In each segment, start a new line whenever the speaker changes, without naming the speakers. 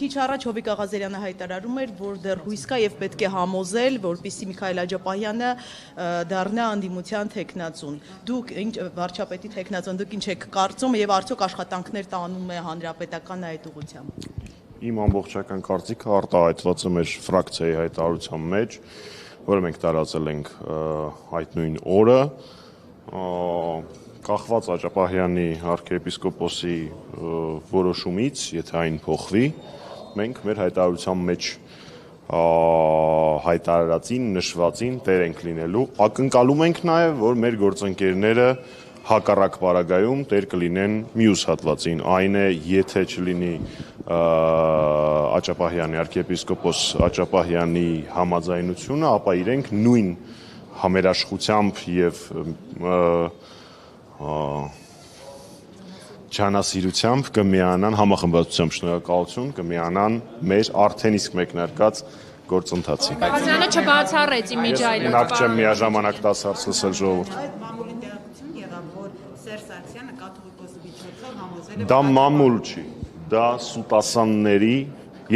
քիչ առաջ Հովիկ Աղազարյանը հայտարարում էր, որ դեռ հույս կա եւ պետք է համոզել, որպեսզի Միքայել Աջապահյանը դառնա անդիմության թեկնածուն։ Դուք ինչ վարչապետի թեկնածուն, դուք ինչ եք կարծում եւ արդյոք աշխատանքներ տանում է հանրապետականը այդ ուղղությամբ։
Իմ ամբողջական կարծիքը արտահայտված է մեր ֆրակցիայի հայտարարության մեջ, որը մենք տարածել ենք այդ նույն օրը, կախված Աջապահյանի arczepiskopos-ի որոշումից, եթե այն փոխվի, մենք մեր հայտարարության մեջ հայտարարածին, նշվածին տեր ենք լինելու, ակնկալում ենք նաև, որ մեր գործընկերները հակառակ պարագայում տեր կլինեն մյուս հատվածին, այն է, եթե չլինի Աջապահյանի, arczepiskopos Աջապահյանի համաձայնությունը, ապա իրենք նույն համերաշխությամբ եւ ջանասիրությամբ կմիանան, համախմբվածությամբ շնորհակալություն, կմիանան մեր արդեն իսկ մեկնարկած գործընթացին։
Աղազարյանը չբացառեց իմիջայլոց։
Նախ չեմ միաժամանակ 10 հարց լսել ժողովուրդ։
Այդ մամուլի տեղեկություն եղավ, որ Սերժ Սարգսյանը կաթողիկոսի միջոցով համոզել է։
Դա մամուլ չի, դա սուտասանների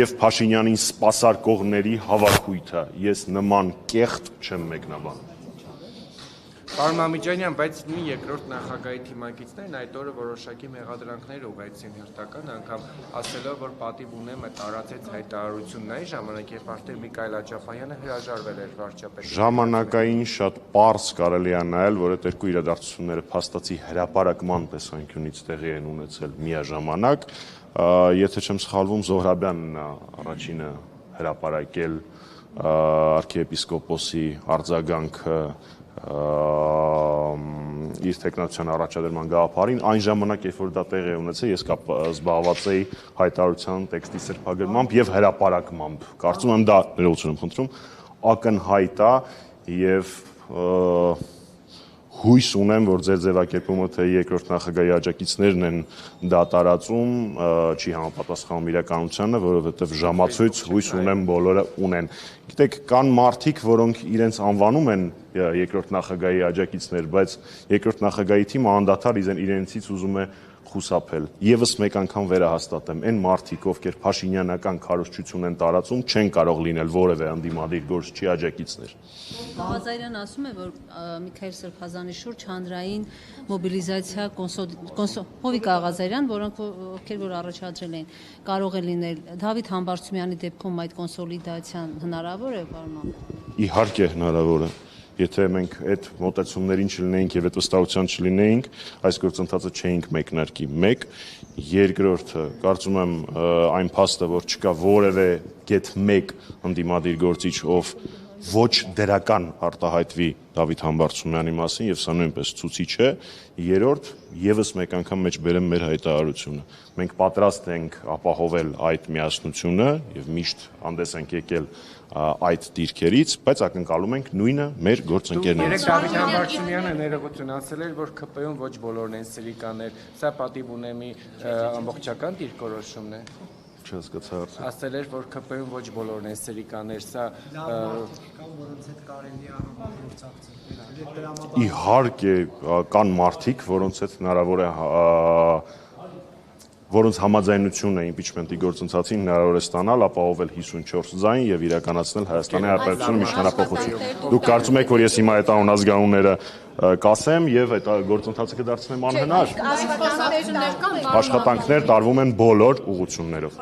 եւ Փաշինյանին սպասարկողների հավաքույթ է։ Ես նման կեղտ չեմ մեկնաբանում։
Պարոն Մամիջանյան, բայց մի երկրորդ նախագահի թիմակիցներն այդ օրը որոշակի մեղադրանքներ ուղղեցին հերթական անգամ ասելով, որ պատիվ ունեմ այդ տարածեց հայտարարությունն այն ժամանակ, երբ արդեն Միքայել Աջապահյանը հրաժարվել էր վարչապետի։
Ժամանակային շատ պարզ կարելի է նայել, որ այդ երկու իրադարձությունները փաստացի հրապարակման տեսանկյունից տեղի են ունեցել միաժամանակ, եթե չեմ սխալվում, Զոհրաբյանն է առաջինը հրապարակել arczepiskopos-ի արձագանքը իր տեխնացիոն առաջադրման գաղափարին, այն ժամանակ, երբ որ դա տեղի ունեցել, ես զբաղված էի հայտարարության տեքստի սրբագրմամբ եւ հրապարակմամբ։ Կարծում եմ դա ներողություն եմ խնդրում, ակնհայտ է եւ հույս ունեմ, որ ձեր ձևակերպումը թե երկրորդ նախագահի աջակիցներն են դա տարածում, չի համապատասխանում իրականությանը, որովհետև ժամացույց հույս ունեմ բոլորը ունեն։ Գիտեք, կան մարդիկ, որոնք իրենց անվանում են երկրորդ նախագահի աջակիցներ, բայց երկրորդ նախագահի թիմը անդադար իրենցից ուզում է խուսափել։ Եվս մեկ անգամ վերահաստատեմ, այն մարդիկ, ովքեր փաշինյանական քարոզչություն են տարածում, չեն կարող լինել որևէ ընդդիմադիր գործչի աջակիցներ։
Աղազարյանն ասում է, որ Միքայել Սրբազանի շուրջ հանրային մոբիլիզացիա Հովիկ Աղազարյան, ովքեր որ առաջադրել են, կարող է լինել Դավիթ Համբարձումյանի դեպքում այդ կոնսոլիդացիան հնարավոր է, պարոն։
Իհարկե հնարավոր է։ Եթե մենք այդ մոտեցումներին չլինեինք եւ այդ վստահության չլինեինք, այս գործընթացը չէինք մեկնարկի։ Մեկ, երկրորդը, կարծում եմ այն փաստը, որ չկա որևէ գեթ 1 ընդդիմադիր գործիչ, ով ոչ դրական արտահայտվի Դավիթ Համբարձումյանի մասին եւ սա նույնպես ցուցիչ է։ Երրորդ, եւս մեկ անգամ մեջ բերեմ մեր հայտարարությունը։ Մենք պատրաստ ենք ապահովել այդ միասնությունը եւ միշտ հանդես ենք եկել այդ դիրքերից, բայց ակնկալում ենք նույնը մեր գործընկերներից։
Երեք Դավիթ Համբարձումյանը ներողություն ասել էր, որ ԿՊ-ում ոչ բոլորն են սրիկաներ։ Սա պատիվ ունեմի ամբողջական դիրքորոշումն է։
Չհասկացա հարցը։
Ասել էր, որ ԿՊ-ում ոչ բոլորն են սրիկաներ, սա
Իհարկե կան մարդիկ, որոնց հետ հնարավոր է որոնց համաձայնությունը impeachment-ի գործընթացին հնարավոր է ստանալ, ապահովել 54 ձայն եւ իրականացնել Հայաստանի Հանրապետությունում իշխանապողություն։ Դուք կարծում եք, որ ես հիմա այդ անհնազգանունները կասեմ եւ այդ գործընթացը կդարձնեմ անհնար։
Աշխատանքներ կան,
Աշխատանքներ տարվում են բոլոր ուղղություններով։